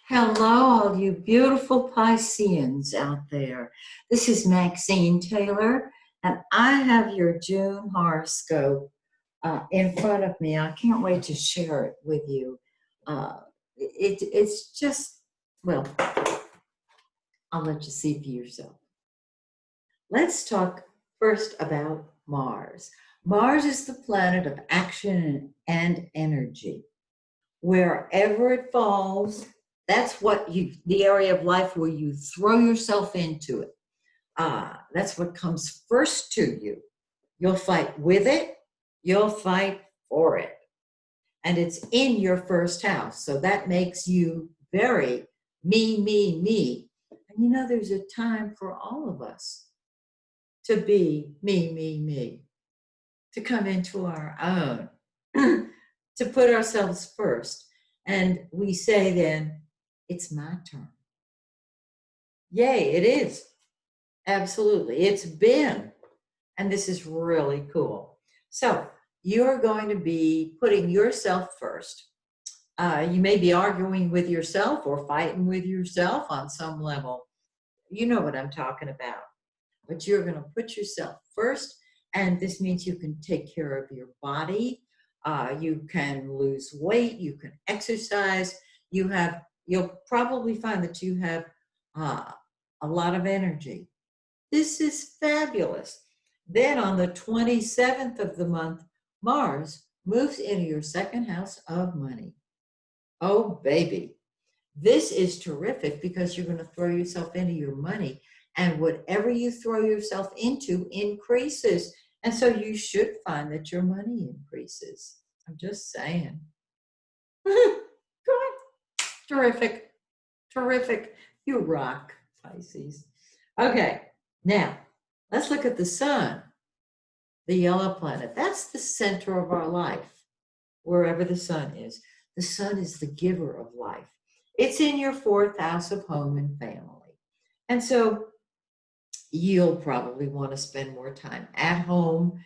Hello, all you beautiful Pisceans out there. This is Maxine Taylor, and I have your June horoscope in front of me. I can't wait to share it with you. It's just, well, I'll let you see for yourself. Let's talk first about Mars. Mars is the planet of action and energy. Wherever it falls, that's the area of life where you throw yourself into it. That's what comes first to you. You'll fight with it, you'll fight for it. And it's in your first house. So that makes you very me, me, me. And there's a time for all of us to be me, me, me, to come into our own, to put ourselves first. And we say then, it's my turn. Yay, it is. Absolutely. It's been. And this is really cool. So you're going to be putting yourself first. You may be arguing with yourself or fighting with yourself on some level. You know what I'm talking about. But you're going to put yourself first. And this means you can take care of your body. You can lose weight. You can exercise. You'll probably find that you have a lot of energy. This is fabulous. Then on the 27th of the month, Mars moves into your second house of money. Oh, baby. This is terrific because you're going to throw yourself into your money, and whatever you throw yourself into increases. And so you should find that your money increases. I'm just saying. Terrific. Terrific. You rock, Pisces. Okay, now let's look at the sun, the yellow planet. That's the center of our life, wherever the sun is. The sun is the giver of life. It's in your fourth house of home and family. And so you'll probably want to spend more time at home,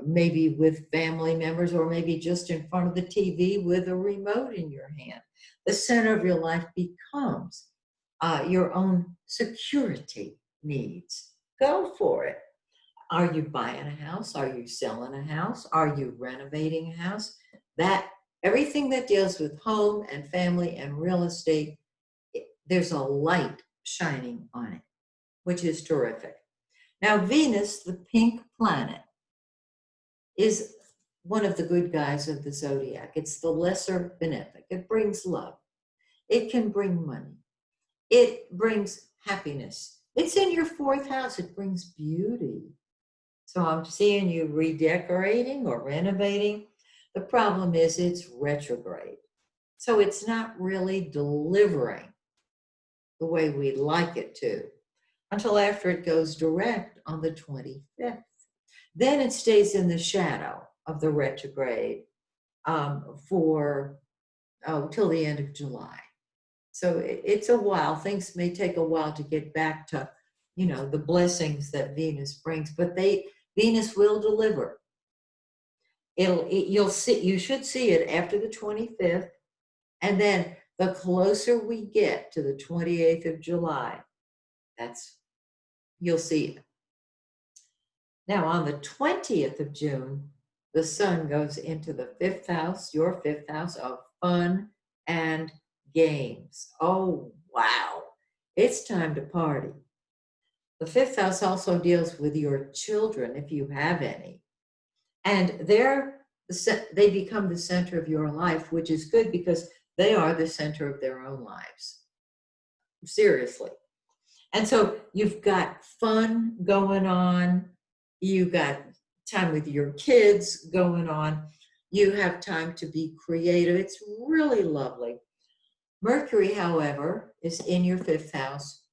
maybe with family members, or maybe just in front of the TV with a remote in your hand. The center of your life becomes your own security needs. Go for it. Are you buying a house? Are you selling a house? Are you renovating a house? Everything that deals with home and family and real estate, there's a light shining on it, which is terrific. Now, Venus, the pink planet, is one of the good guys of the zodiac. It's the lesser benefic. It brings love. It can bring money. It brings happiness. It's in your fourth house. It brings beauty. So I'm seeing you redecorating or renovating. The problem is it's retrograde. So it's not really delivering the way we'd like it to until after it goes direct on the 25th. Then it stays in the shadow of the retrograde till the end of July. So it's a while. Things may take a while to get back to, the blessings that Venus brings, but Venus will deliver. You should see it after the 25th, and then the closer we get to the 28th of July, you'll see it. Now on the 20th of June, the sun goes into the fifth house, your fifth house of fun and games. Oh, wow. It's time to party. The fifth house also deals with your children, if you have any. And they become the center of your life, which is good because they are the center of their own lives. Seriously. And so you've got fun going on. You've got time with your kids going on. You have time to be creative. It's really lovely. Mercury, however, is in your fifth house,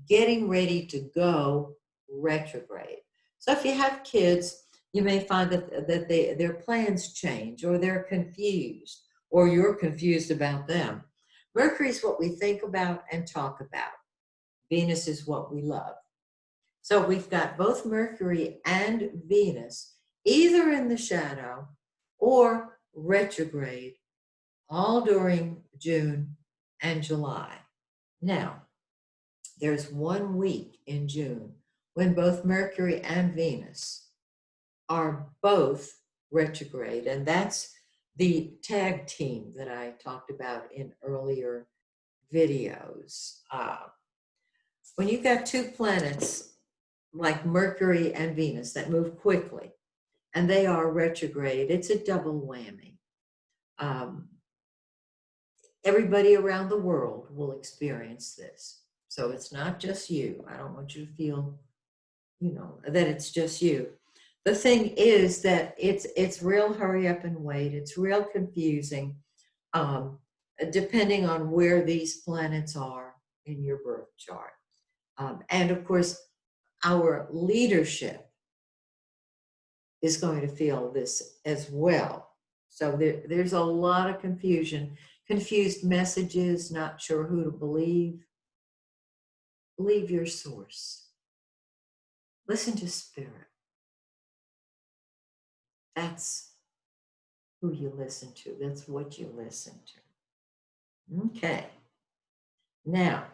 getting ready to go retrograde. So if you have kids, you may find that their plans change, or they're confused, or you're confused about them. Mercury is what we think about and talk about. Venus is what we love. So we've got both Mercury and Venus either in the shadow or retrograde all during June and July. Now, there's 1 week in June when both Mercury and Venus are both retrograde, and that's the tag team that I talked about in earlier videos. When you've got two planets like Mercury and Venus that move quickly, and they are retrograde, it's a double whammy. Everybody around the world will experience this. So it's not just you. I don't want you to feel, that it's just you. The thing is that it's real hurry up and wait. It's real confusing, depending on where these planets are in your birth chart. And of course, our leadership is going to feel this as well. So there's a lot of confusion, confused messages, not sure who to believe. Believe your source. Listen to spirit. That's who you listen to. That's what you listen to. Okay. Now,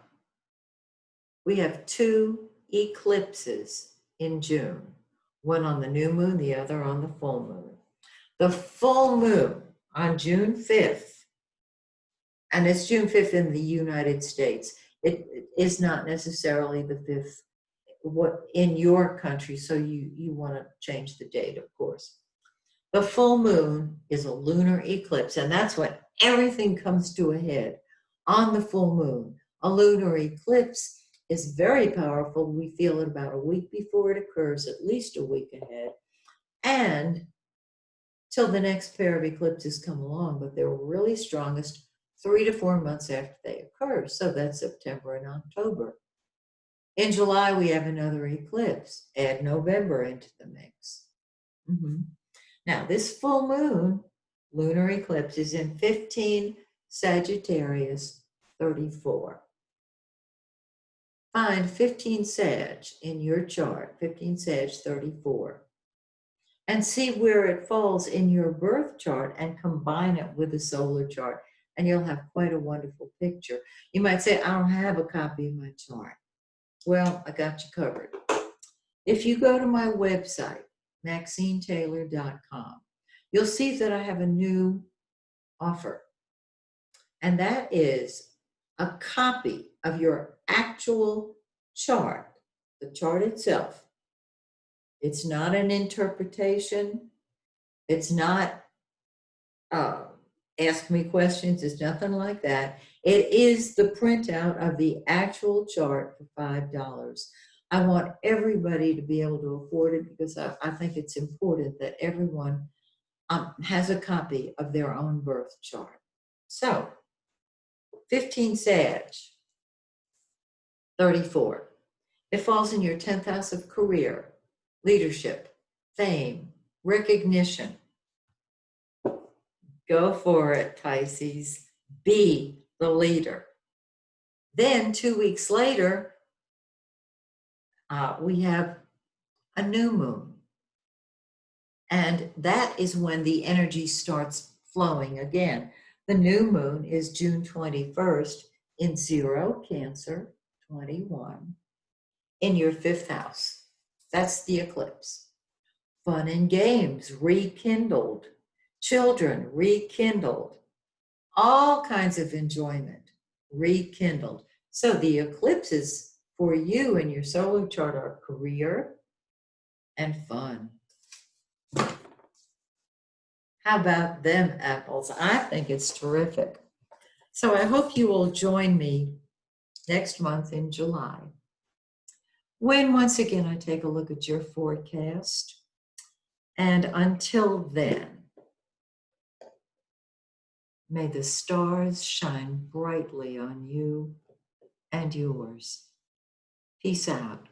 we have 2 eclipses in June, one on the new moon, the other on the full moon. The full moon on June 5th, and it's June 5th in the United States. It is not necessarily the 5th in your country, so you want to change the date, of course. The full moon is a lunar eclipse, and that's when everything comes to a head on the full moon. A lunar eclipse is very powerful. We feel it about a week before it occurs, at least a week ahead, and till the next pair of eclipses come along, but they're really strongest 3 to 4 months after they occur. So that's September and October. In July, we have another eclipse. Add November into the mix. Now, this full moon lunar eclipse is in 15 Sagittarius 34. Find 15 Sag in your chart, 15 Sag 34, and see where it falls in your birth chart and combine it with the solar chart, and you'll have quite a wonderful picture. You might say, I don't have a copy of my chart. Well, I got you covered. If you go to my website, MaxineTaylor.com, you'll see that I have a new offer, and that is a copy of your actual chart, the chart itself. It's not an interpretation. It's not ask me questions. It's nothing like that. It is the printout of the actual chart for $5. I want everybody to be able to afford it because I think it's important that everyone has a copy of their own birth chart. So, 15 Sag, 34. It falls in your 10th house of career, leadership, fame, recognition. Go for it, Pisces. Be the leader. Then 2 weeks later, we have a new moon. And that is when the energy starts flowing again. The new moon is June 21st in 0 Cancer 21 in your 5th house. That's the eclipse. Fun and games rekindled. Children rekindled. All kinds of enjoyment rekindled. So the eclipses for you in your solar chart are career and fun. How about them apples? I think it's terrific. So I hope you will join me next month in July, when once again I take a look at your forecast. And until then, may the stars shine brightly on you and yours. Peace out.